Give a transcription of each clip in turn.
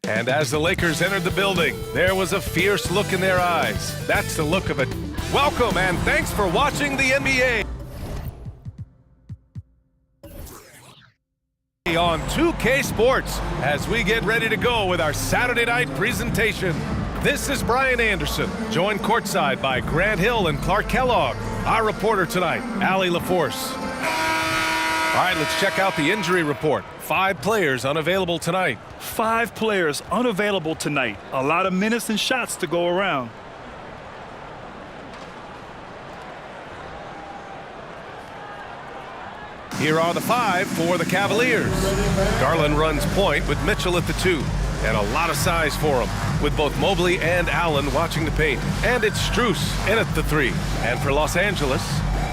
And as the Lakers entered the building, there was a fierce look in their eyes. That's the look of it. Welcome and thanks for watching the NBA on 2K Sports as we get ready to go with our Saturday night presentation. This is Brian Anderson, joined courtside by Grant Hill and Clark Kellogg. Our reporter tonight, Allie LaForce. All right, let's check out the injury report. 5 players unavailable tonight. 5 players unavailable tonight. A lot of minutes and shots to go around. Here are the 5 for the Cavaliers. Garland runs point with Mitchell at the 2. And a lot of size for him, with both Mobley and Allen watching the paint. And it's Strus in at the 3. And for Los Angeles,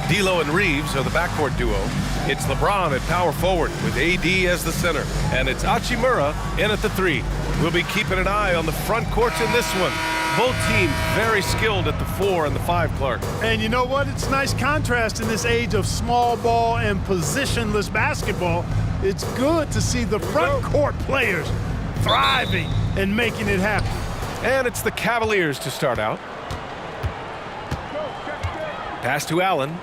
D'Lo and Reeves are the backcourt duo. It's LeBron at power forward with AD as the center. And it's Hachimura in at the 3. We'll be keeping an eye on the front courts in this one. Both teams very skilled at the 4 and the 5, Clark. And you know what? It's a nice contrast in this age of small ball and positionless basketball. It's good to see the front court players thriving and making it happen. And it's the Cavaliers to start out. Pass to Allen.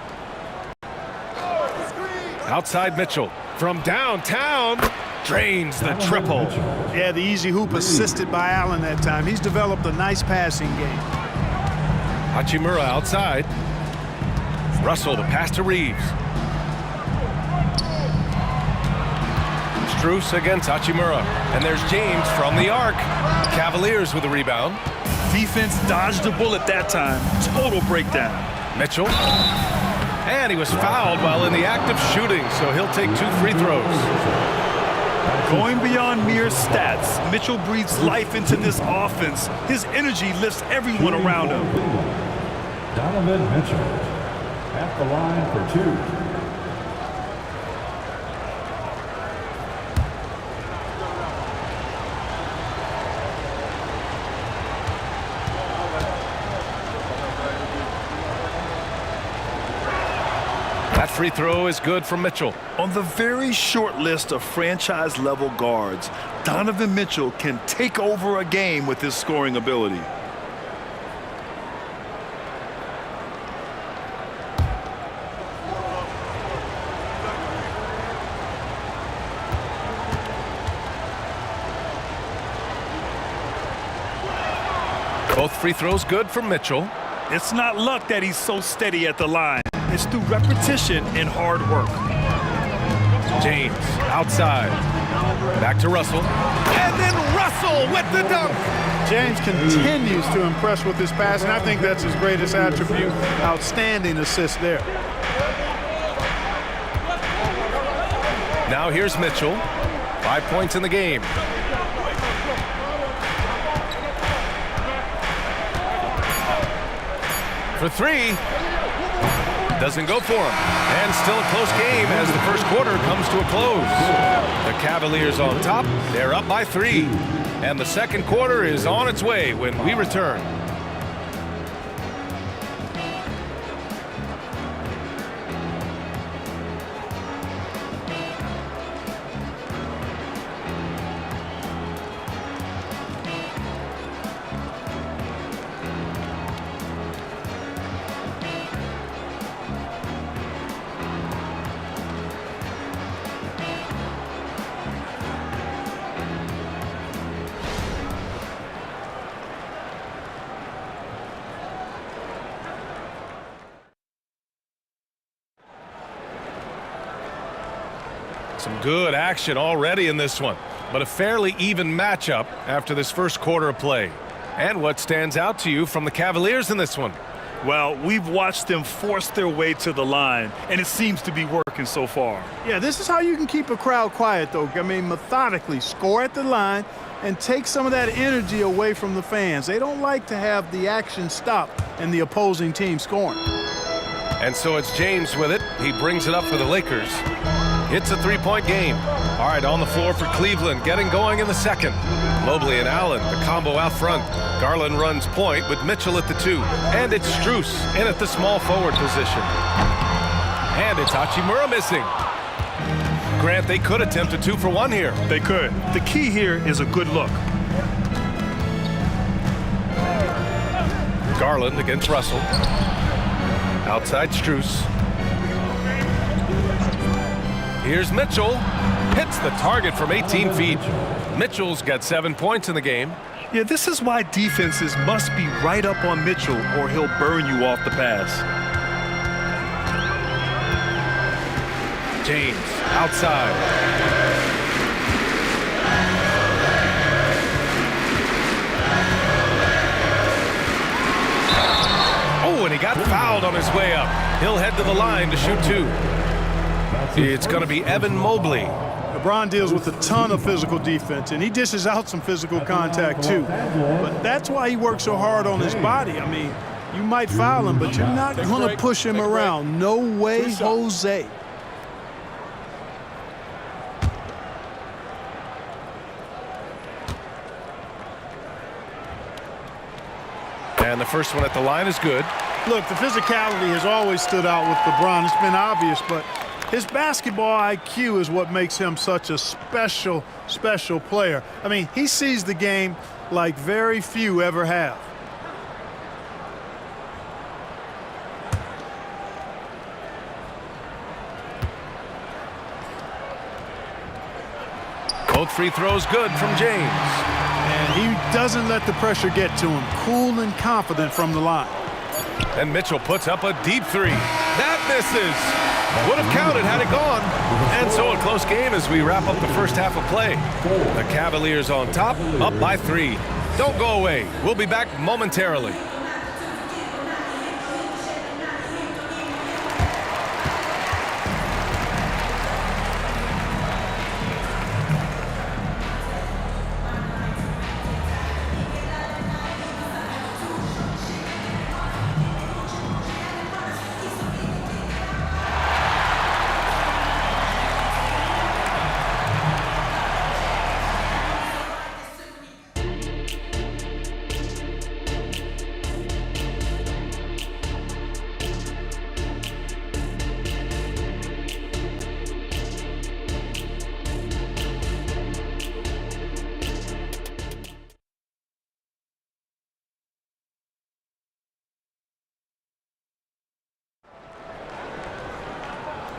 Outside Mitchell. From downtown, drains the triple. Yeah, the easy hoop assisted by Allen that time. He's developed a nice passing game. Hachimura outside. Russell, the pass to Reeves. Strus against Hachimura. And there's James from the arc. Cavaliers with a rebound. Defense dodged the bullet that time. Total breakdown. Mitchell. And he was fouled while in the act of shooting, so he'll take 2 free throws. Going beyond mere stats, Mitchell breathes life into this offense. His energy lifts everyone around him. Donovan Mitchell at the line for 2. That free throw is good for Mitchell. On the very short list of franchise-level guards, Donovan Mitchell can take over a game with his scoring ability. Both free throws good for Mitchell. It's not luck that he's so steady at the line. It's through repetition and hard work. James outside. Back to Russell. And then Russell with the dunk. James continues to impress with his passing. I think that's his greatest attribute. Outstanding assist there. Now here's Mitchell. 5 points in the game. For 3. Doesn't go for him. And still a close game as the first quarter comes to a close. The Cavaliers on top. They're up by 3. And the second quarter is on its way when we return. Some good action already in this one, but a fairly even matchup after this first quarter of play. And what stands out to you from the Cavaliers in this one? Well, we've watched them force their way to the line, and it seems to be working so far. Yeah, this is how you can keep a crowd quiet, though. I mean, methodically score at the line and take some of that energy away from the fans. They don't like to have the action stop and the opposing team scoring. And so it's James with it. He brings it up for the Lakers. It's a 3-point game. All right, on the floor for Cleveland, getting going in the second. Mobley and Allen, the combo out front. Garland runs point with Mitchell at the 2. And it's Strus in at the small forward position. And it's Hachimura missing. Grant, they could attempt a 2-for-1 here. They could. The key here is a good look. Garland against Russell. Outside Strus. Here's Mitchell. Hits the target from 18 feet. Mitchell's got 7 points in the game. Yeah, this is why defenses must be right up on Mitchell or he'll burn you off the pass. James outside. Oh, and he got fouled on his way up. He'll head to the line to shoot 2. It's going to be Evan Mobley. LeBron deals with a ton of physical defense, and he dishes out some physical contact too. But that's why he works so hard on his body. I mean, you might foul him, but you're not going to push him around. No way, Jose. And the first one at the line is good. Look, the physicality has always stood out with LeBron. It's been obvious, but his basketball IQ is what makes him such a special player. I mean, he sees the game like very few ever have. Both free throws good from James. And he doesn't let the pressure get to him. Cool and confident from the line. And Mitchell puts up a deep 3. That misses. Would have counted had it gone. And so a close game as we wrap up the first half of play. The Cavaliers on top, up by 3. Don't go away. We'll be back momentarily.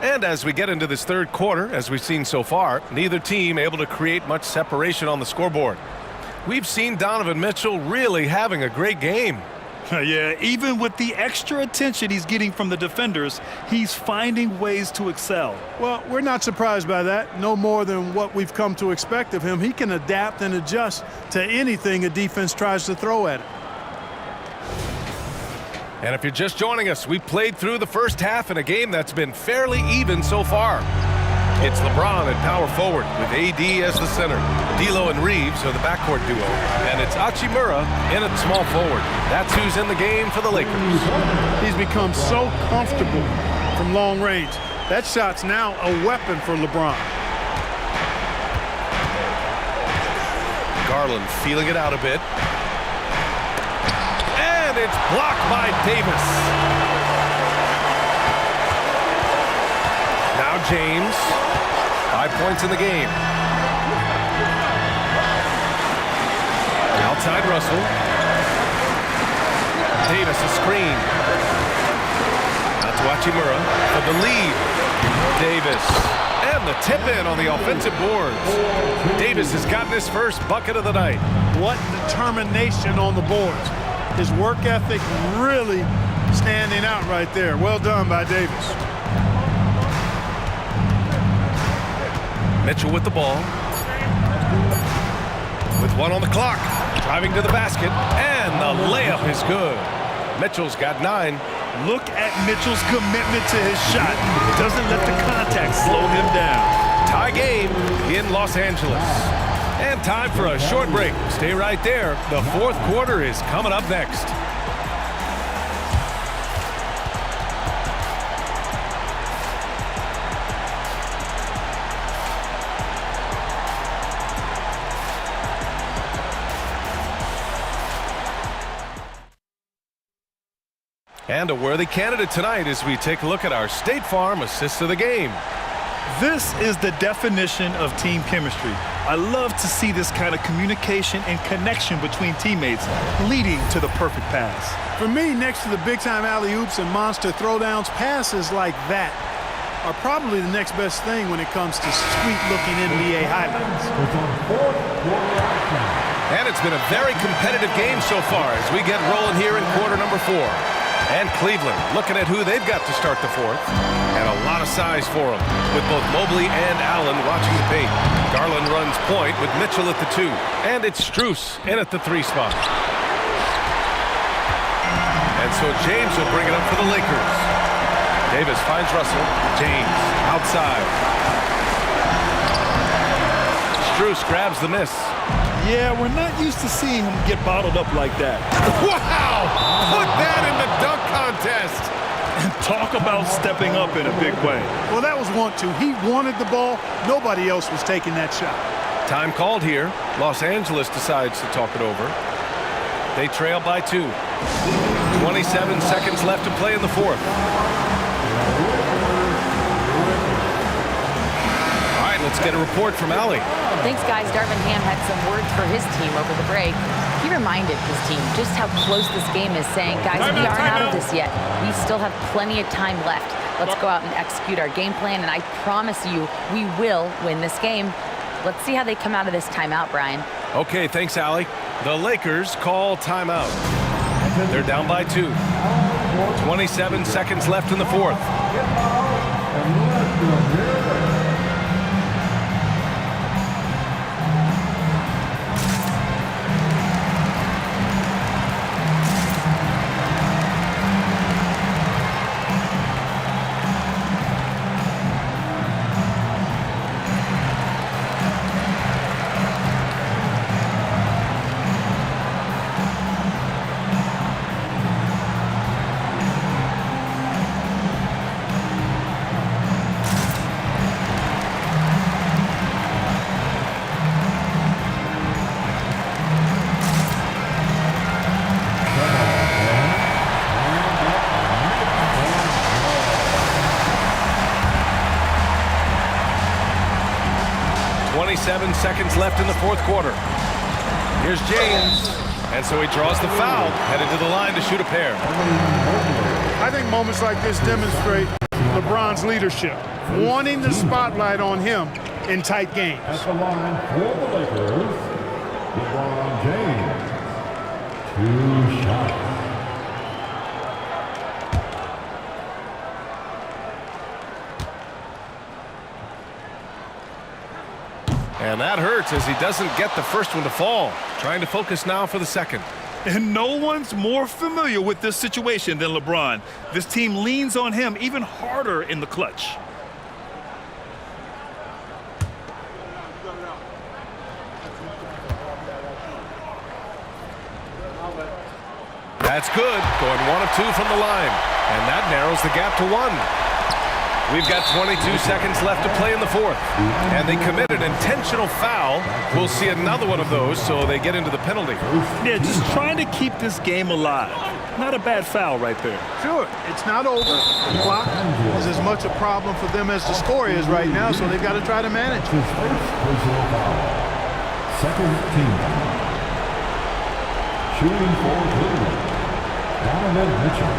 And as we get into this third quarter, as we've seen so far, neither team able to create much separation on the scoreboard. We've seen Donovan Mitchell really having a great game. Yeah, even with the extra attention he's getting from the defenders, he's finding ways to excel. Well, we're not surprised by that. No more than what we've come to expect of him. He can adapt and adjust to anything a defense tries to throw at him. And if you're just joining us, we played through the first half in a game that's been fairly even so far. It's LeBron at power forward with AD as the center. D'Lo and Reeves are the backcourt duo. And it's Hachimura in at small forward. That's who's in the game for the Lakers. He's become so comfortable from long range. That shot's now a weapon for LeBron. Garland feeling it out a bit. And it's blocked by Davis. Now James. 5 points in the game. Outside Russell. Davis a screen. Out to Hachimura for the lead. Davis. And the tip in on the offensive boards. Davis has gotten his first bucket of the night. What determination on the boards. His work ethic really standing out right there. Well done by Davis. Mitchell with the ball. With 1 on the clock. Driving to the basket. And the layup is good. Mitchell's got 9. Look at Mitchell's commitment to his shot. Doesn't let the contact slow him down. Tie game in Los Angeles. And time for a short break. Stay right there. The fourth quarter is coming up next. And a worthy candidate tonight as we take a look at our State Farm assist of the game. This is the definition of team chemistry. I love to see this kind of communication and connection between teammates leading to the perfect pass. For me, next to the big-time alley-oops and monster throwdowns, passes like that are probably the next best thing when it comes to sweet-looking NBA highlights. And it's been a very competitive game so far as we get rolling here in quarter number 4. And Cleveland looking at who they've got to start the 4th. And a lot of size for them, with both Mobley and Allen watching the paint. Garland runs point with Mitchell at the 2. And it's Strus in at the 3 spot. And so James will bring it up for the Lakers. Davis finds Russell. James outside. Strus grabs the miss. Yeah, we're not used to seeing him get bottled up like that. Wow! Put that in the dunk contest! And talk about stepping up in a big way. Well, that was want to. He wanted the ball. Nobody else was taking that shot. Time called here. Los Angeles decides to talk it over. They trail by 2. 27 seconds left to play in the 4th. All right, let's get a report from Allie. Thanks, guys. Darvin Ham had some words for his team over the break. He reminded his team just how close this game is, saying, guys, we aren't out of this yet. We still have plenty of time left. Let's go out and execute our game plan, and I promise you we will win this game. Let's see how they come out of this timeout, Brian. Okay, thanks, Allie. The Lakers call timeout. They're down by 2. 27 seconds left in the 4th. Seconds left in the 4th quarter. Here's James. And so he draws the foul, headed to the line to shoot a pair. I think moments like this demonstrate LeBron's leadership, wanting the spotlight on him in tight games. At the line for the Lakers, LeBron James. 2 shots. And that hurts as he doesn't get the first one to fall. Trying to focus now for the second. And no one's more familiar with this situation than LeBron. This team leans on him even harder in the clutch. That's good. Going 1 of 2 from the line. And that narrows the gap to 1. We've got 22 seconds left to play in the 4th. And they committed an intentional foul. We'll see another one of those, so they get into the penalty. Yeah, just trying to keep this game alive. Not a bad foul right there. Sure, it's not over. The clock is as much a problem for them as the score is right now, so they've got to try to manage it. His first personal foul. Second team foul. Shooting for Cleveland, Donovan Mitchell.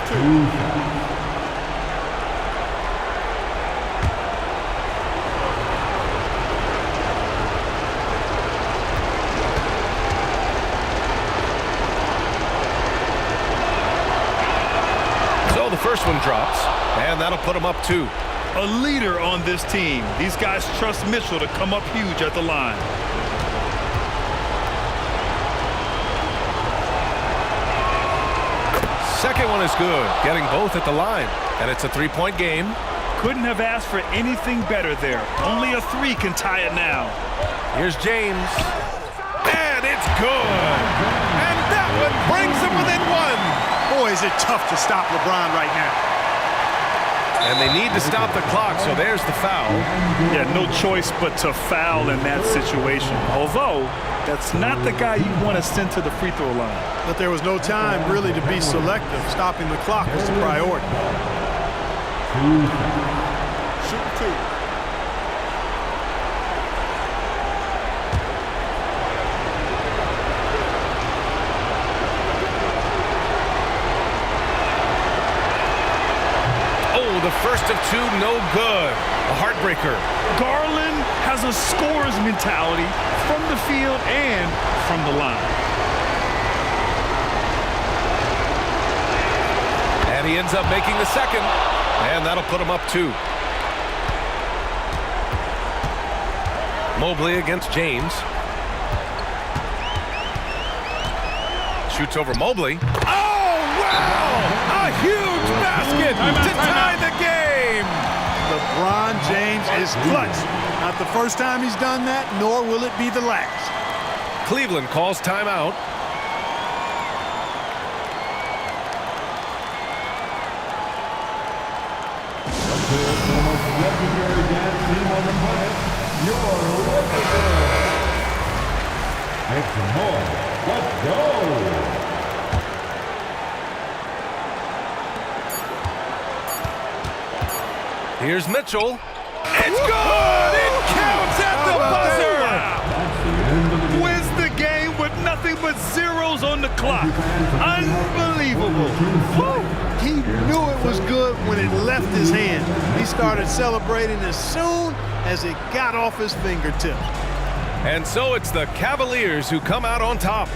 2 shots. First one drops, and that'll put him up 2. A leader on this team. These guys trust Mitchell to come up huge at the line. Second one is good, getting both at the line. And it's a 3-point game. Couldn't have asked for anything better there. Only a 3 can tie it now. Here's James. And it's good. And that one brings them within 1. Boy, is it tough to stop LeBron right now. And they need to stop the clock, so there's the foul. Yeah, no choice but to foul in that situation. Although, that's not the guy you want to send to the free throw line. But there was no time really to be selective. Stopping the clock was the priority. shooting 2. The first of 2, no good. A heartbreaker. Garland has a scorer's mentality from the field and from the line. And he ends up making the second. And that'll put him up 2. Mobley against James. Shoots over Mobley. Oh, wow! A huge basket to tie the game! LeBron James is clutch. Not the first time he's done that, nor will it be the last. Cleveland calls timeout. The most legendary dance team on the planet, your legendary. Make some more. Let's go! Here's Mitchell. It's good! It counts at the buzzer! Wins the game with nothing but zeros on the clock. Unbelievable. Woo! He knew it was good when it left his hand. He started celebrating as soon as it got off his fingertips. And so it's the Cavaliers who come out on top.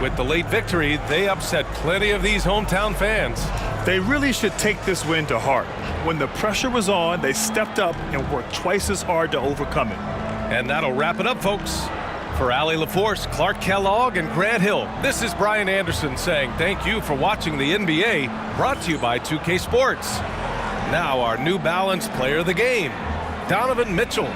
With the late victory, they upset plenty of these hometown fans. They really should take this win to heart. When the pressure was on, they stepped up and worked twice as hard to overcome it. And that'll wrap it up, folks. For Allie LaForce, Clark Kellogg, and Grant Hill, this is Brian Anderson saying thank you for watching the NBA, brought to you by 2K Sports. Now our New Balance player of the game, Donovan Mitchell.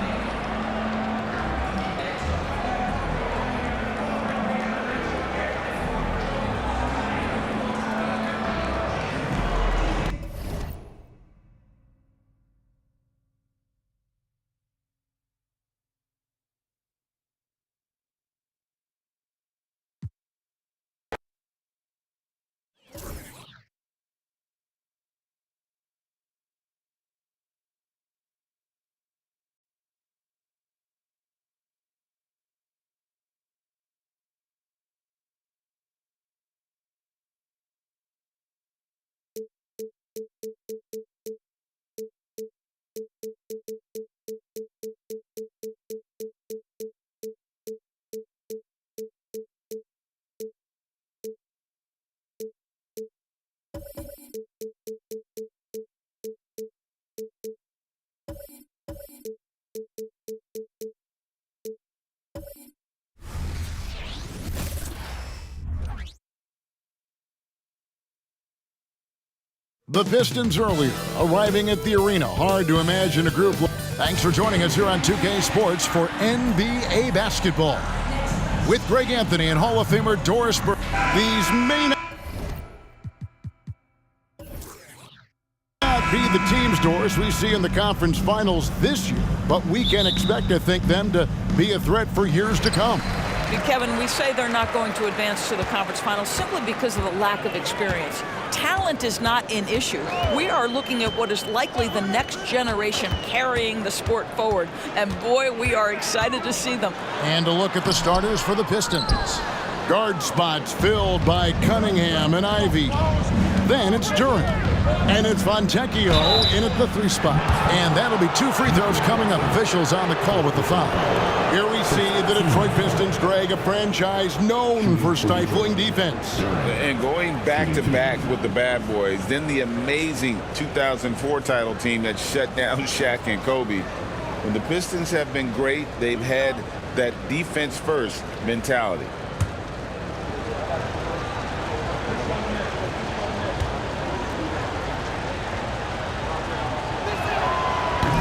The Pistons earlier, arriving at the arena. Hard to imagine a group. Thanks for joining us here on 2K Sports for NBA basketball. With Greg Anthony and Hall of Famer Doris Burke. These may not be the teams, Doris, we see in the conference finals this year, but we can expect, I think, them to be a threat for years to come. Kevin, we say they're not going to advance to the conference finals simply because of the lack of experience. Talent is not an issue. We are looking at what is likely the next generation carrying the sport forward. And boy, we are excited to see them. And a look at the starters for the Pistons. Guard spots filled by Cunningham and Ivy. Then it's Durant. And it's Fontecchio in at the 3 spot. And that'll be 2 free throws coming up. Officials on the call with the foul. Here we see the Detroit Pistons, Greg, a franchise known for stifling defense. And going back-to-back with the bad boys, then the amazing 2004 title team that shut down Shaq and Kobe. When the Pistons have been great, they've had that defense-first mentality.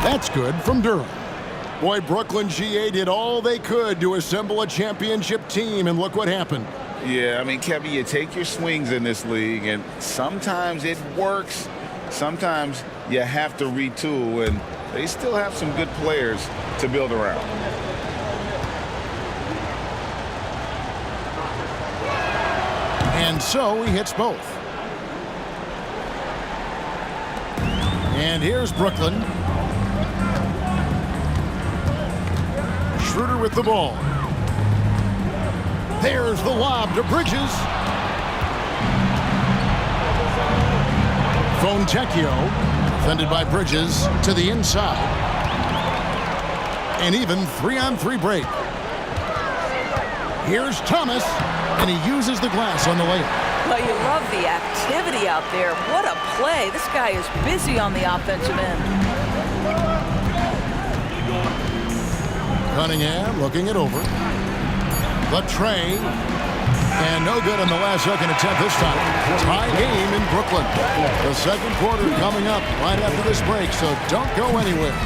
That's good from Durham. Boy, Brooklyn GA did all they could to assemble a championship team, and look what happened. Yeah, I mean, Kevin, you take your swings in this league, and sometimes it works. Sometimes you have to retool, and they still have some good players to build around. And so he hits both. And here's Brooklyn. Schroeder with the ball. There's the lob to Bridges. Fontecchio, defended by Bridges, to the inside. An even 3-on-3 break. Here's Thomas, and he uses the glass on the layup. Well, you love the activity out there. What a play. This guy is busy on the offensive end. Cunningham looking it over. The tray. And no good on the last second attempt this time. Tie game in Brooklyn. The second quarter coming up right after this break, so don't go anywhere.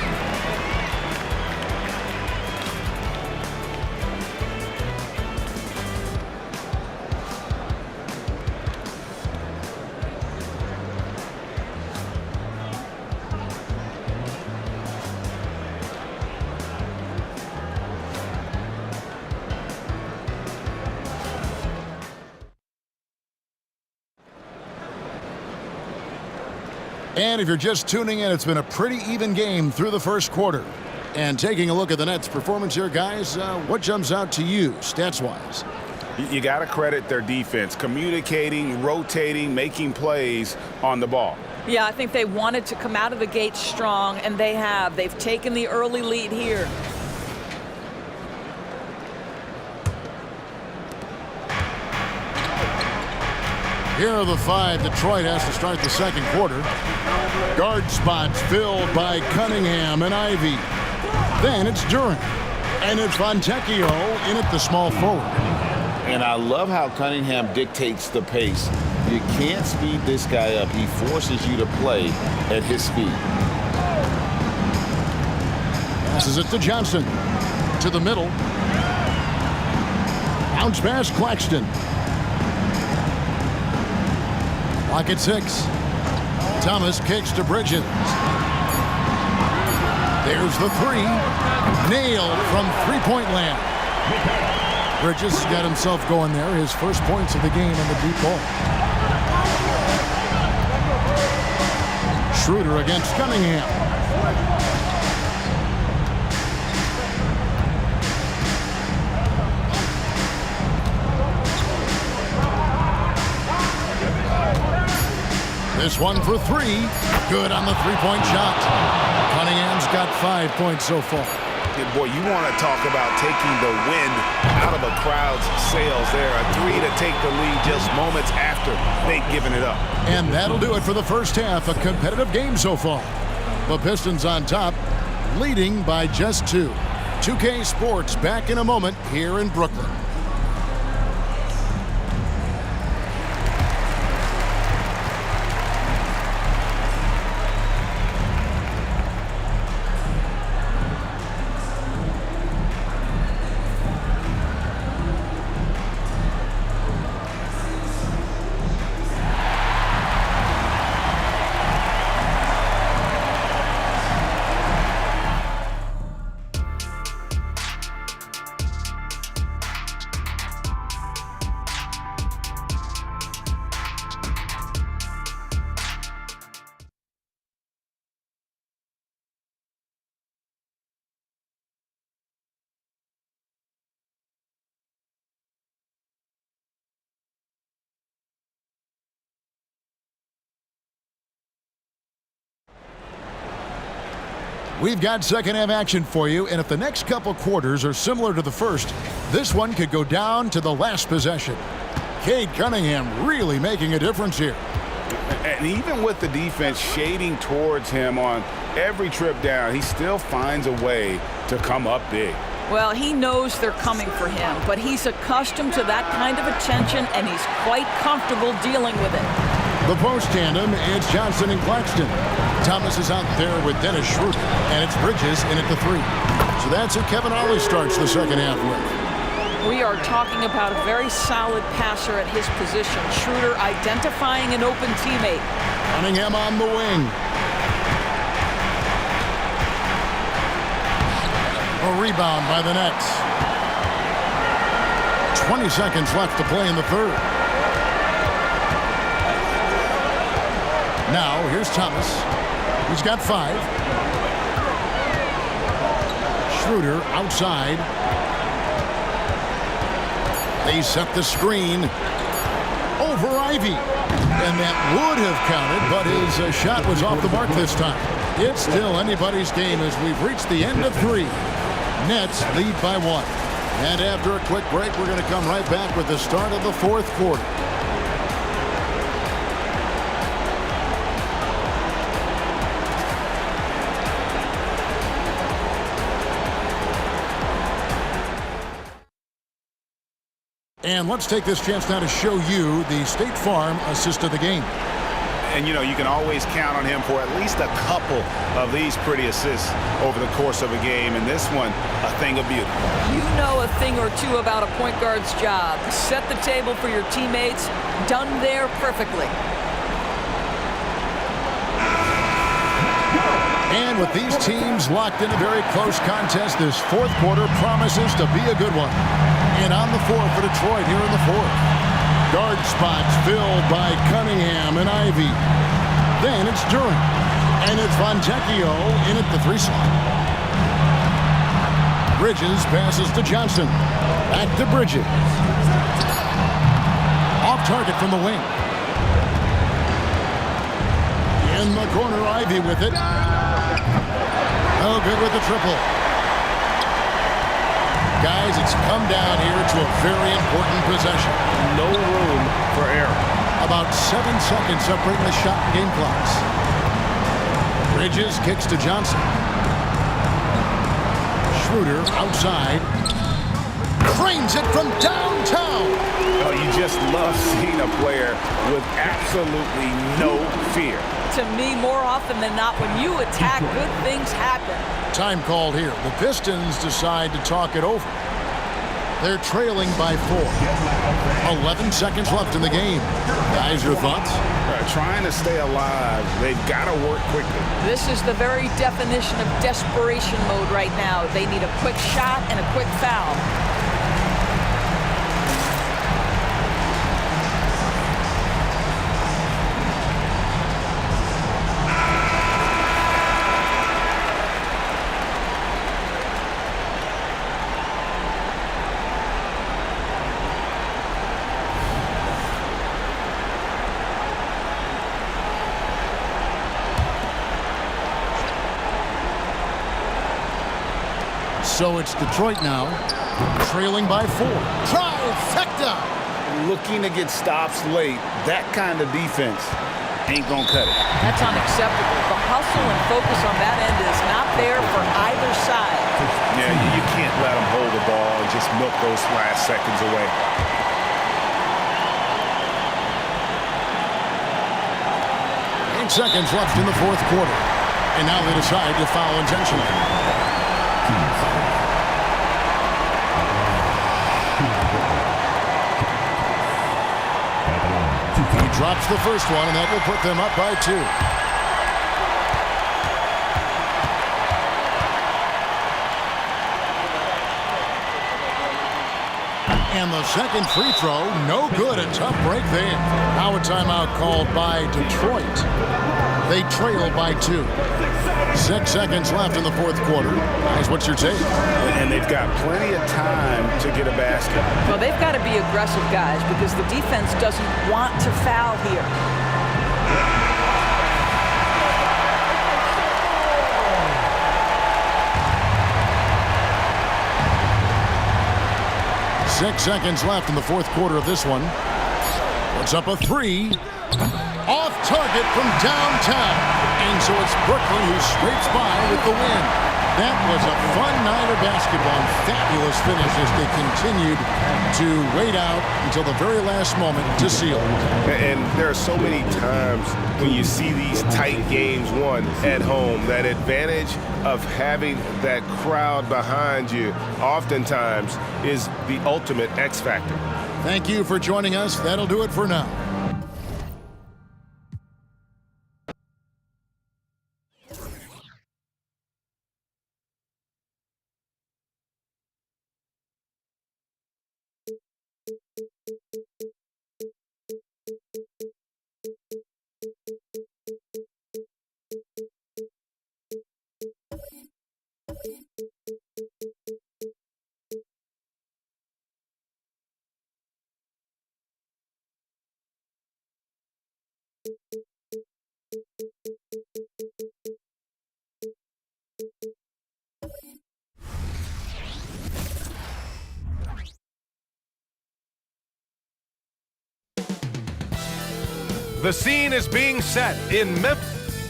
And if you're just tuning in, it's been a pretty even game through the first quarter. And taking a look at the Nets' performance here, guys, what jumps out to you, stats-wise? You got to credit their defense, communicating, rotating, making plays on the ball. Yeah, I think they wanted to come out of the gate strong, and they have. They've taken the early lead here. Here are the 5 Detroit has to start the second quarter. Guard spots filled by Cunningham and Ivy. Then it's Durant. And it's Fontecchio in at the small forward. And I love how Cunningham dictates the pace. You can't speed this guy up. He forces you to play at his speed. Passes it to Johnson. To the middle. Bounce pass Claxton. Clock at 6. Thomas kicks to Bridges. There's the 3. Nailed from three-point land. Bridges got himself going there. His first points of the game on the deep ball. Schroeder against Cunningham. This one for 3. Good on the three-point shot. Cunningham's got 5 points so far. Boy, you want to talk about taking the wind out of a crowd's sails there. A 3 to take the lead just moments after they've given it up. And that'll do it for the first half. A competitive game so far. The Pistons on top, leading by just 2. 2K Sports back in a moment here in Brooklyn. We've got second half action for you, and if the next couple quarters are similar to the first, this one could go down to the last possession. Cade Cunningham really making a difference here. And even with the defense shading towards him on every trip down, he still finds a way to come up big. Well, he knows they're coming for him, but he's accustomed to that kind of attention, and he's quite comfortable dealing with it. The post tandem, it's Johnson and Claxton. Thomas is out there with Dennis Schroeder, and it's Bridges in at the 3. So that's who Kevin Ollie starts the second half with. We are talking about a very solid passer at his position. Schroeder identifying an open teammate. Cunningham on the wing. A rebound by the Nets. 20 seconds left to play in the third. Now, here's Thomas. He's got 5. Schroeder outside. They set the screen over Ivy. And that would have counted, but his shot was off the mark this time. It's still anybody's game as we've reached the end of 3. Nets lead by 1. And after a quick break, we're going to come right back with the start of the 4th quarter. And let's take this chance now to show you the State Farm assist of the game. And, you know, you can always count on him for at least a couple of these pretty assists over the course of a game. And this one, a thing of beauty. You know a thing or two about a point guard's job. Set the table for your teammates. Done there perfectly. And with these teams locked in a very close contest, this 4th quarter promises to be a good one. And on the floor for Detroit here in the 4th. Guard spots filled by Cunningham and Ivy. Then it's Durant. And it's Fontecchio in at the 3 slot. Bridges passes to Johnson. Back to Bridges. Off target from the wing. In the corner, Ivy with it. No good with the triple. Guys, it's come down here to a very important possession. No room for error. About 7 seconds separating the shot and game clocks. Bridges kicks to Johnson. Schroeder outside. Cranes it from downtown. Oh, you just love seeing a player with absolutely no fear. To me, more often than not, when you attack, good things happen. Time called here. The Pistons decide to talk it over. They're trailing by 4. 11 seconds left in the game. Guys, your thoughts? Trying to stay alive, they've got to work quickly. This is the very definition of desperation mode right now. They need a quick shot and a quick foul. So it's Detroit now, trailing by 4. Trifecta! Looking to get stops late, that kind of defense ain't gonna cut it. That's unacceptable. The hustle and focus on that end is not there for either side. Yeah, you can't let them hold the ball and just milk those last seconds away. 8 seconds left in the 4th quarter. And now they decide to foul intentionally. He drops the first one, and that will put them up by 2. And the second free throw, no good. A tough break there. Now a timeout called by Detroit. They trail by 2. 6 seconds left in the 4th quarter. Guys, what's your take? And they've got plenty of time to get a basket. Well, they've got to be aggressive, guys, because the defense doesn't want to foul here. Six seconds left in the 4th quarter of this one. Puts up a 3. Off target from downtown. And so it's Brooklyn who scrapes by with the win. That was a fun night of basketball. Fabulous finish as they continued to wait out until the very last moment to seal. And there are so many times when you see these tight games won at home, that advantage of having that crowd behind you oftentimes is the ultimate X factor. Thank you for joining us. That'll do it for now. The scene is being set in Memphis.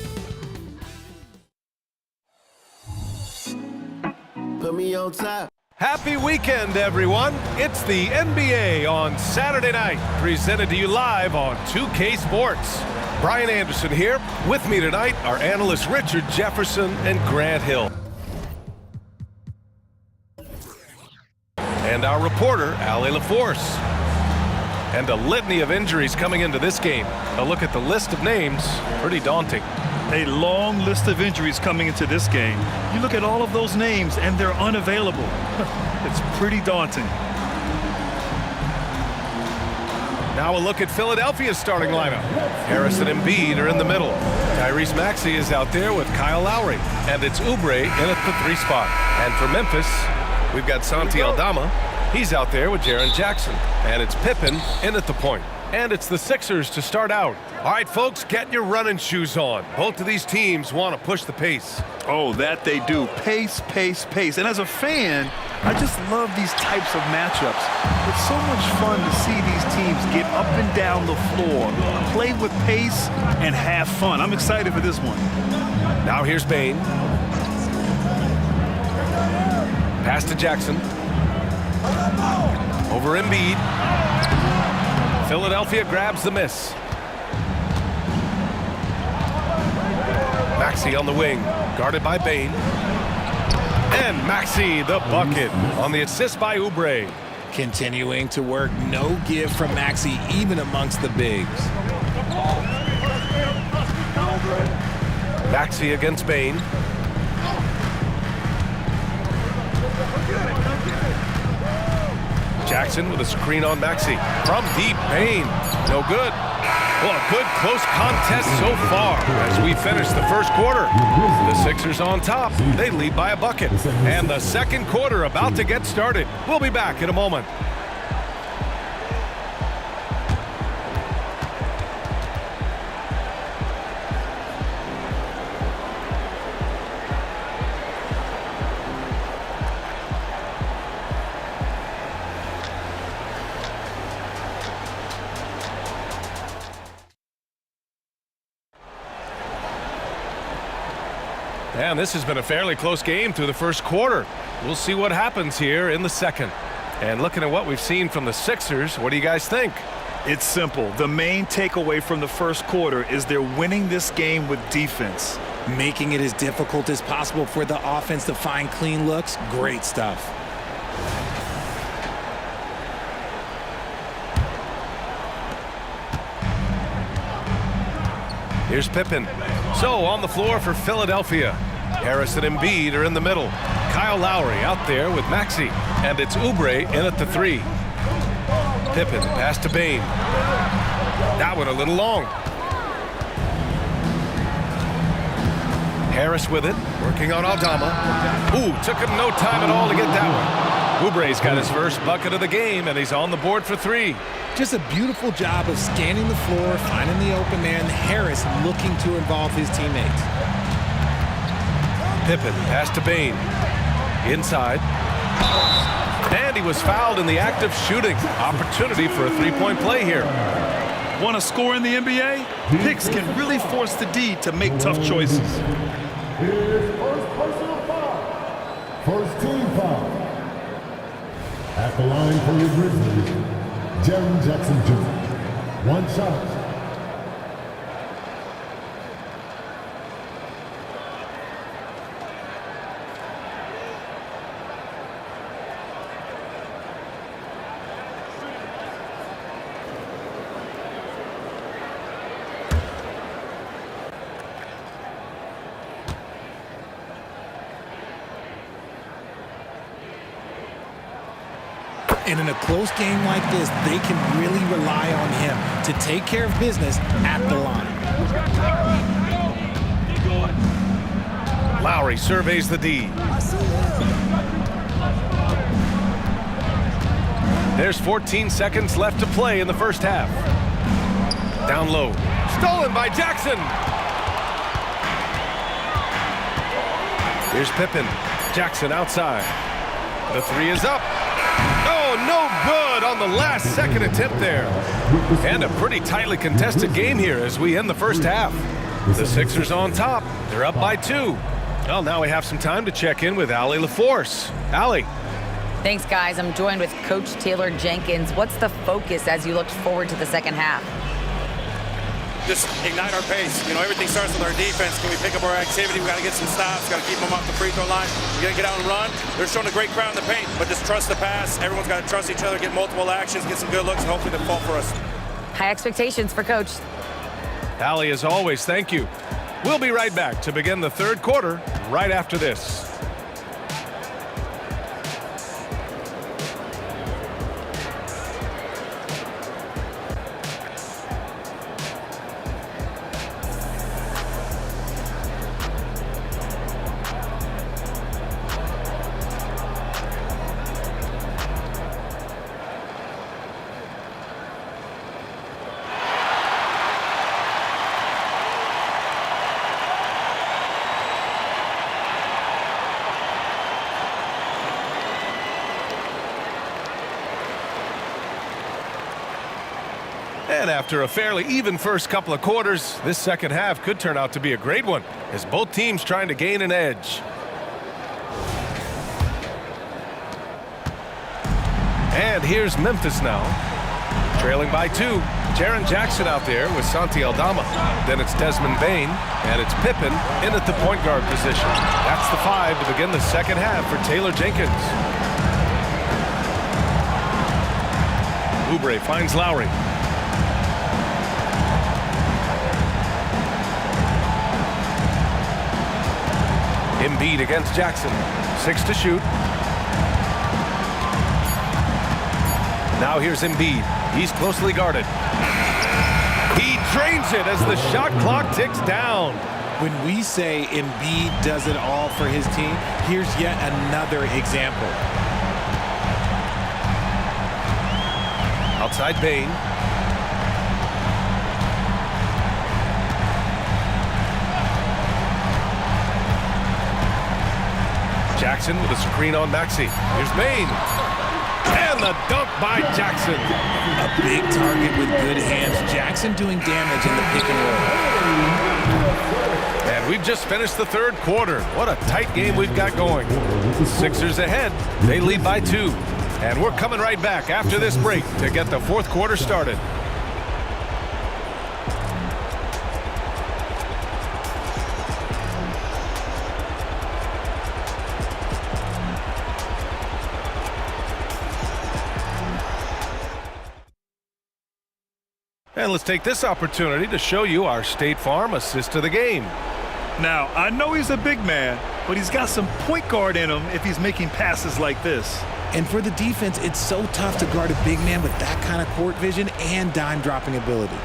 Put me on top. Happy weekend, everyone. It's the NBA on Saturday night, presented to you live on 2K Sports. Brian Anderson here. With me tonight are analysts Richard Jefferson and Grant Hill. And our reporter, Ali LaForce. And a litany of injuries coming into this game. A look at the list of names, pretty daunting. A long list of injuries coming into this game. You look at all of those names and they're unavailable. It's pretty daunting. Now a look at Philadelphia's starting lineup. Harris and Embiid are in the middle. Tyrese Maxey is out there with Kyle Lowry. And it's Oubre in at the 3 spot. And for Memphis, we've got Santi Aldama. He's out there with Jaren Jackson. And it's Pippen in at the point. And it's the Sixers to start out. All right, folks, get your running shoes on. Both of these teams want to push the pace. Oh, that they do. Pace, pace, pace. And as a fan, I just love these types of matchups. It's so much fun to see these teams get up and down the floor, play with pace, and have fun. I'm excited for this one. Now here's Bane. Pass to Jackson. Over Embiid. Philadelphia grabs the miss. Maxey on the wing, guarded by Bane. And Maxey the bucket on the assist by Oubre. Continuing to work, no give from Maxey, even amongst the bigs. Maxey against Bane. Jackson with a screen on Maxey. From deep, Bane. No good. Well, a good close contest so far as we finish the first quarter. The Sixers on top. They lead by a bucket. And the second quarter about to get started. We'll be back in a moment. And this has been a fairly close game through the first quarter. We'll see what happens here in the second. And looking at what we've seen from the Sixers, what do you guys think? It's simple. The main takeaway from the first quarter is they're winning this game with defense. Making it as difficult as possible for the offense to find clean looks. Great stuff. Here's Pippen. So on the floor for Philadelphia. Harris and Embiid are in the middle. Kyle Lowry out there with Maxey. And it's Oubre in at the 3. Pippen pass to Bane. That one a little long. Harris with it, working on Aldama. Ooh, took him no time at all to get that one. Oubre's got his first bucket of the game, and he's on the board for 3. Just a beautiful job of scanning the floor, finding the open man. Harris looking to involve his teammates. Pippen pass to Bane. Inside. And he was fouled in the act of shooting. Opportunity for a 3-point play here. Want to score in the NBA? Picks can really force the D to make tough choices. Here's first personal foul. First team foul. At the line for your Grizzlies, Jaren Jackson Jr. 1 shot. And in a close game like this, they can really rely on him to take care of business at the line. Lowry surveys the D. There's 14 seconds left to play in the first half. Down low. Stolen by Jackson. Here's Pippen. Jackson outside. The 3 is up. Oh, no good. good on the last second attempt there. And a pretty tightly contested game here as we end the first half. The Sixers on top. They're up by 2. Well, now we have some time to check in with Allie LaForce. Allie. Thanks, guys. I'm joined with Coach Taylor Jenkins. What's the focus as you look forward to the second half? Just ignite our pace. You know, everything starts with our defense. Can we pick up our activity? We got to get some stops. Got to keep them off the free throw line. We got to get out and run. They're showing a great crowd in the paint, but just trust the pass. Everyone's got to trust each other, get multiple actions, get some good looks, and hopefully they fall for us. High expectations for Coach. Allie, as always, thank you. We'll be right back to begin the third quarter right after this. And after a fairly even first couple of quarters, this second half could turn out to be a great one as both teams trying to gain an edge. And here's Memphis now, trailing by 2. Jaren Jackson out there with Santi Aldama. Then it's Desmond Bane, and it's Pippen in at the point guard position. That's the 5 to begin the second half for Taylor Jenkins. Oubre finds Lowry. Embiid against Jackson. 6 to shoot. Now here's Embiid. He's closely guarded. He drains it as the shot clock ticks down. When we say Embiid does it all for his team, here's yet another example. Outside Bane. Jackson with a screen on Maxey. Here's Bane. And the dunk by Jackson. A big target with good hands. Jackson doing damage in the pick and roll. And we've just finished the third quarter. What a tight game we've got going. Sixers ahead. They lead by 2. And we're coming right back after this break to get the fourth quarter started. And let's take this opportunity to show you our State Farm assist of the game. Now, I know he's a big man, but he's got some point guard in him if he's making passes like this. And for the defense, it's so tough to guard a big man with that kind of court vision and dime dropping ability.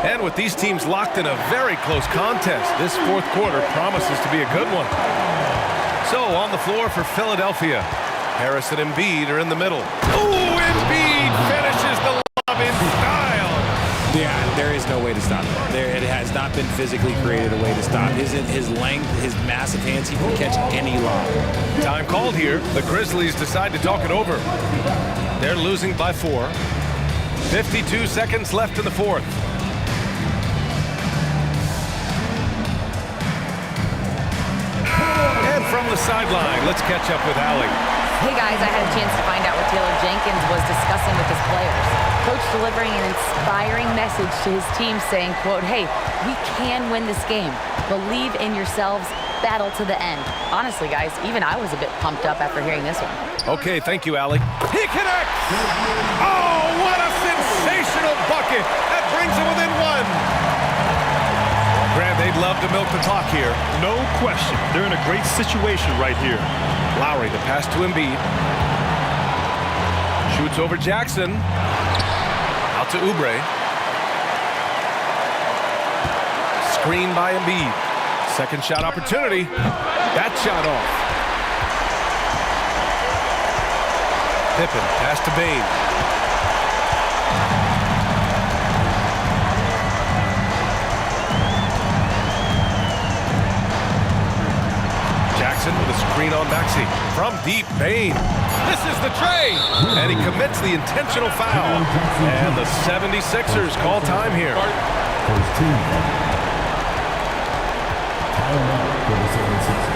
And with these teams locked in a very close contest, this fourth quarter promises to be a good one. So on the floor for Philadelphia, Harris and Embiid are in the middle. Ooh, Embiid finishes the lob in style. Yeah, there is no way to stop him. It has not been physically created a way to stop. His length, his massive hands, he can catch any lob. Time called here. The Grizzlies decide to talk it over. They're losing by 4. 52 seconds left in the fourth. And from the sideline, let's catch up with Allie. Hey guys, I had a chance to find out what Taylor Jenkins was discussing with his players. Coach delivering an inspiring message to his team saying, quote, hey, we can win this game. Believe in yourselves. Battle to the end. Honestly, guys, even I was a bit pumped up after hearing this one. Okay, thank you, Allie. He connects! Oh, what a sensational bucket! That brings him within 1. Grant, they'd love to milk the clock here. No question. They're in a great situation right here. Lowry, the pass to Embiid. Shoots over Jackson. Out to Oubre. Screen by Embiid. Second shot opportunity. That shot off. Pippen, pass to Bane. screen on Maxey. From deep, Bain. This is the tray. And he commits the intentional foul. And the 76ers call time here. First team. Timeout for the 76ers.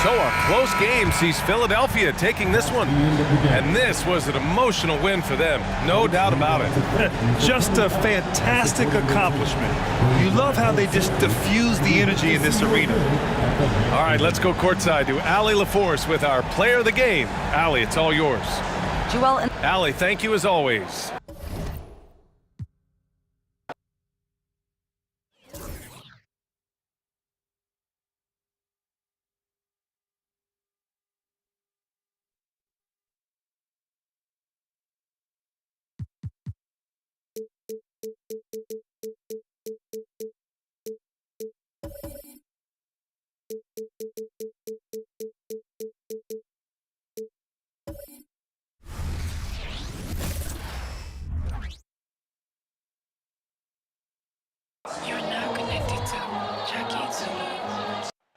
So a close game sees Philadelphia taking this one. And this was an emotional win for them. No doubt about it. Just a fantastic accomplishment. You love how they just diffuse the energy in this arena. All right, let's go courtside to Allie LaForce with our player of the game. Allie, it's all yours. Joel and Allie, thank you as always.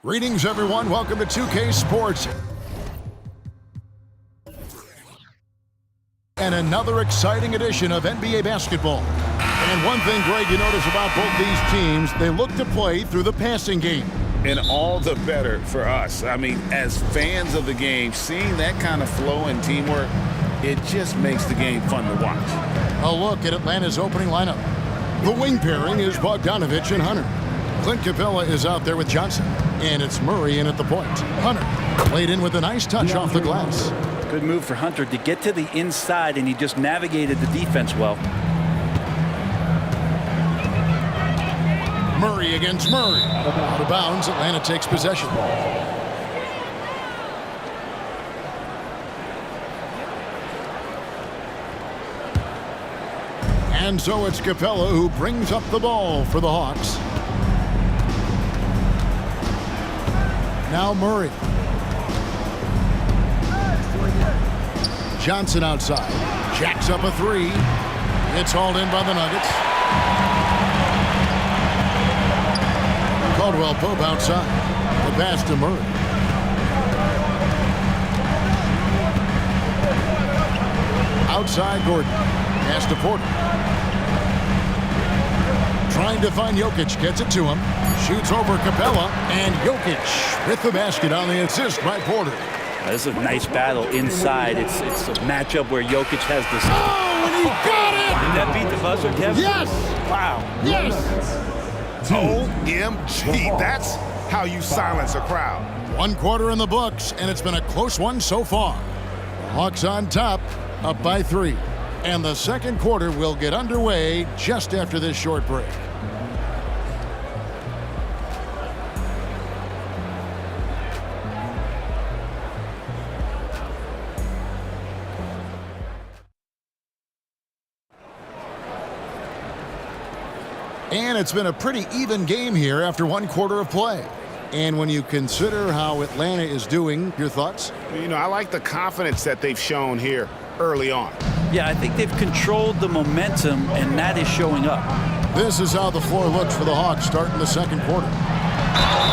Greetings, everyone. Welcome to 2K Sports. And another exciting edition of NBA basketball. And one thing, Greg, you notice about both these teams, they look to play through the passing game. And all the better for us. I mean, as fans of the game, seeing that kind of flow and teamwork, it just makes the game fun to watch. A look at Atlanta's opening lineup. The wing pairing is Bogdanovich and Hunter. Clint Capella is out there with Johnson. And it's Murray in at the point. Hunter played in with a nice touch off the glass. Good move for Hunter to get to the inside, and he just navigated the defense well. Murray against Murray. Out of bounds, Atlanta takes possession. And so it's Capella who brings up the ball for the Hawks. Now Murray. Johnson outside. Jacks up a three. It's hauled in by the Nuggets. Caldwell Pope outside. The pass to Murray. Outside Gordon. Pass to Porter. Trying to find Jokic. Gets it to him. Shoots over Capella. And Jokic with the basket on the assist by Porter. This is a nice battle inside. It's a matchup where Jokic has this. Oh, and he got it! Did that beat the buzzer, Kevin? Yes! Wow. Yes! OMG, that's how you silence a crowd. 1 quarter in the books, and it's been a close one so far. The Hawks on top, up by 3. And the second quarter will get underway just after this short break. And it's been a pretty even game here after 1 quarter of play. And when you consider how Atlanta is doing, your thoughts? You know, I like the confidence that they've shown here early on. Yeah, I think they've controlled the momentum, and that is showing up. This is how the floor looks for the Hawks starting the second quarter.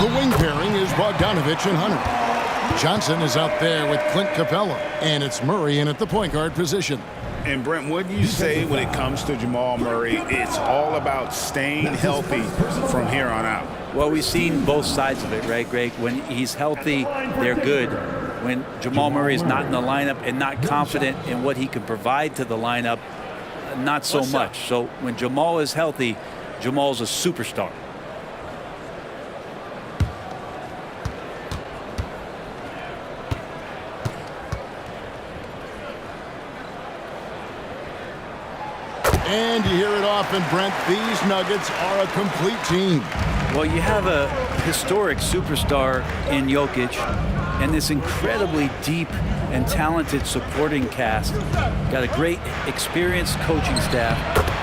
The wing pairing is Bogdanovich and Hunter. Johnson is out there with Clint Capella, and it's Murray in at the point guard position. And Brent, what do you say when it comes to Jamal Murray? It's all about staying healthy from here on out. Well, we've seen both sides of it, right, Greg? When he's healthy, they're good. When Jamal Murray is not in the lineup and not confident in what he can provide to the lineup, not so much. So when Jamal is healthy, Jamal's a superstar. And you hear it often, Brent, these Nuggets are a complete team. Well, you have a historic superstar in Jokic and this incredibly deep and talented supporting cast. Got a great experienced coaching staff.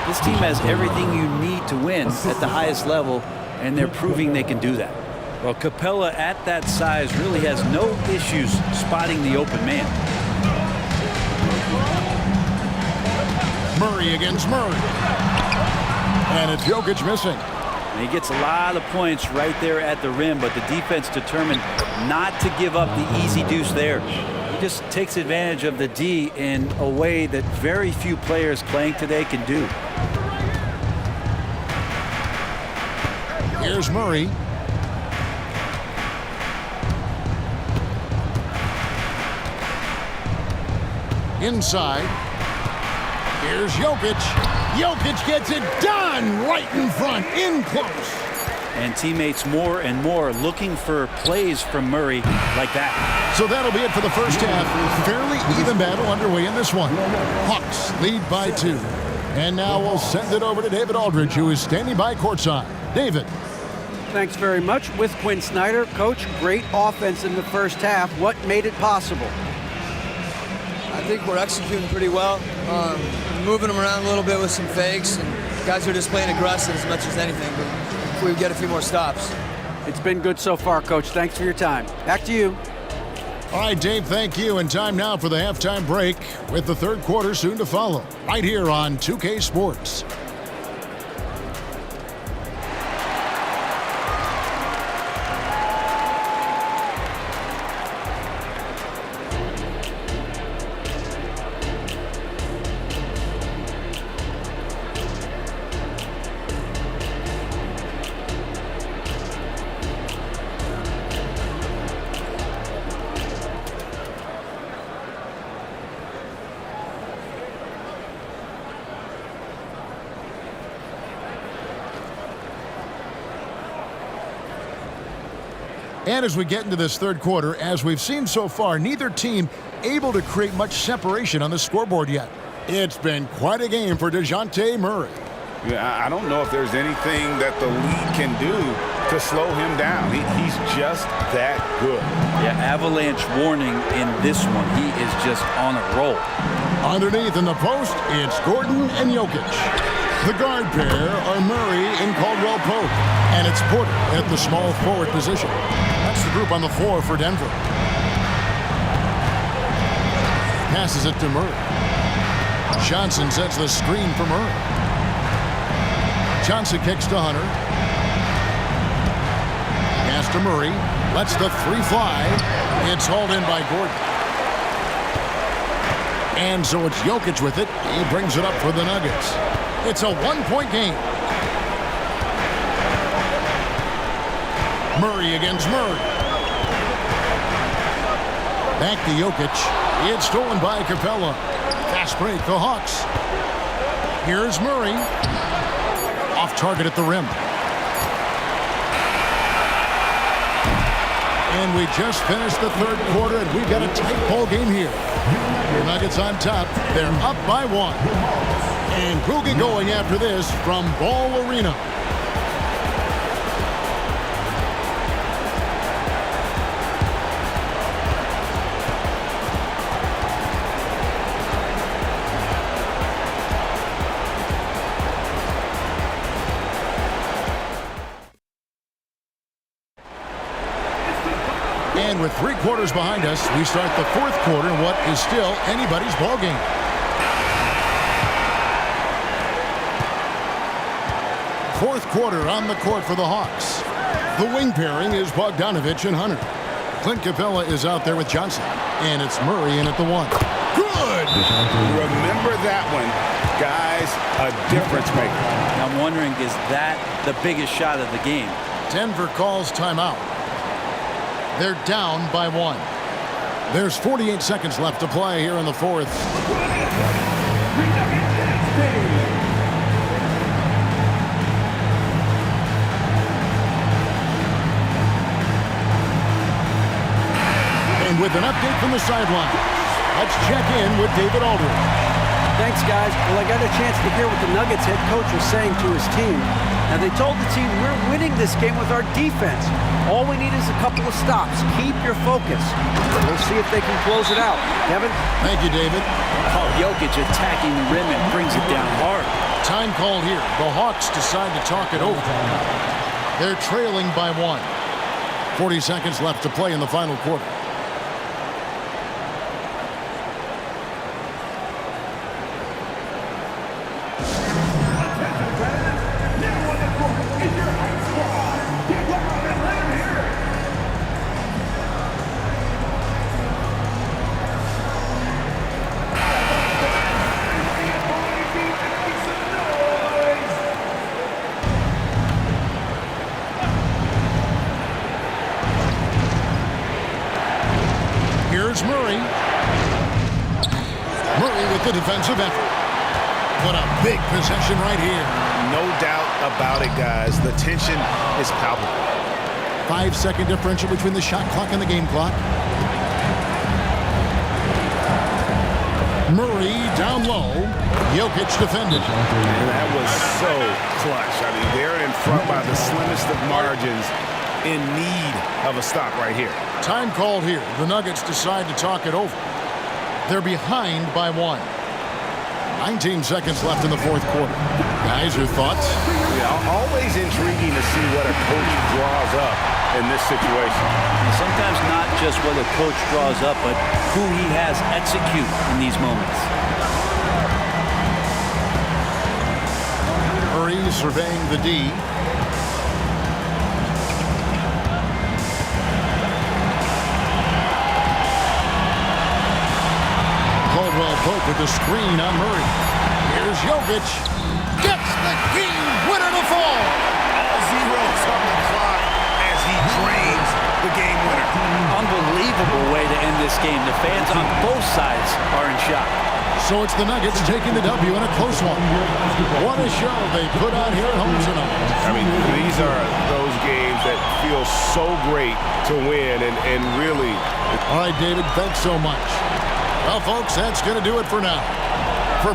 This team has everything you need to win at the highest level, and they're proving they can do that. Well, Capella at that size really has no issues spotting the open man. Murray against Murray. And it's Jokic missing. And he gets a lot of points right there at the rim, but the defense determined not to give up the easy deuce there. He just takes advantage of the D in a way that very few players playing today can do. Here's Murray. Inside. Here's Jokic. Jokic gets it done right in front, in close. And teammates more and more looking for plays from Murray like that. So that'll be it for the first half. Fairly even battle underway in this one. Hawks lead by 2. And now we'll send it over to David Aldridge, who is standing by courtside. David. Thanks very much. With Quinn Snyder, Coach, great offense in the first half. What made it possible? I think we're executing pretty well. Moving them around a little bit with some fakes, and guys are just playing aggressive as much as anything. But if we get a few more stops. It's been good so far, Coach. Thanks for your time. Back to you. All right, Dave, thank you. And time now for the halftime break with the third quarter soon to follow right here on 2K Sports. And as we get into this third quarter, as we've seen so far, neither team able to create much separation on the scoreboard yet. It's been quite a game for DeJounte Murray. Yeah, I don't know if there's anything that the league can do to slow him down. He's just that good. Yeah, avalanche warning in this one. He is just on a roll. Underneath in the post, it's Gordon and Jokic. The guard pair are Murray and Caldwell Pope. And it's Porter at the small forward position. That's the group on the floor for Denver. Passes it to Murray. Johnson sets the screen for Murray. Johnson kicks to Hunter. Pass to Murray. Lets the 3 fly. It's hauled in by Gordon. And so it's Jokic with it. He brings it up for the Nuggets. It's a 1-point game. Murray against Murray. Back to Jokic. It's stolen by Capella. Fast break, the Hawks. Here's Murray. Off target at the rim. And we just finished the third quarter, and we've got a tight ball game here. The Nuggets on top. They're up by 1. And we'll get going after this from Ball Arena. And with 3 quarters behind us, we start the fourth quarter in what is still anybody's ball game. Fourth quarter on the court for the Hawks. The wing pairing is Bogdanovich and Hunter. Clint Capella is out there with Johnson. And it's Murray in at the 1. Good! Remember that one. Guys, a difference maker. I'm wondering, is that the biggest shot of the game? Denver calls timeout. They're down by 1. There's 48 seconds left to play here in the fourth. And with an update from the sideline, let's check in with David Aldridge. Thanks, guys. Well, I got a chance to hear what the Nuggets head coach was saying to his team. And they told the team, we're winning this game with our defense. All we need is a couple of stops. Keep your focus. We'll see if they can close it out. Kevin? Thank you, David. Oh, Jokic attacking the rim and brings it down hard. Time called here. The Hawks decide to talk it over. They're trailing by 1. 40 seconds left to play in the final quarter. Here's Murray. Murray with the defensive effort. What a big possession right here. No doubt about it, guys. The tension is palpable. 5-second differential between the shot clock and the game clock. Murray down low. Jokic defended. And that was so clutch. I mean, they're in front by the slimmest of margins, in need of a stop right here. Time called here. The Nuggets decide to talk it over. They're behind by 1. 19 seconds left in the fourth quarter. Guys, your thoughts? Yeah, always intriguing to see what a coach draws up in this situation. And sometimes not just what a coach draws up, but who he has execute in these moments. Murray surveying the D. Caldwell Pope with the screen on Murray. Here's Jokic. Gets the game winner to fall. All zeros on the clock as he drains the game winner. Unbelievable way to end this game. The fans on both sides are in shock. So it's the Nuggets taking the W in a close one. What a show they put on here at home tonight. I mean, these are those games that feel so great to win and really. All right, David, thanks so much. Well, folks, that's going to do it for now. For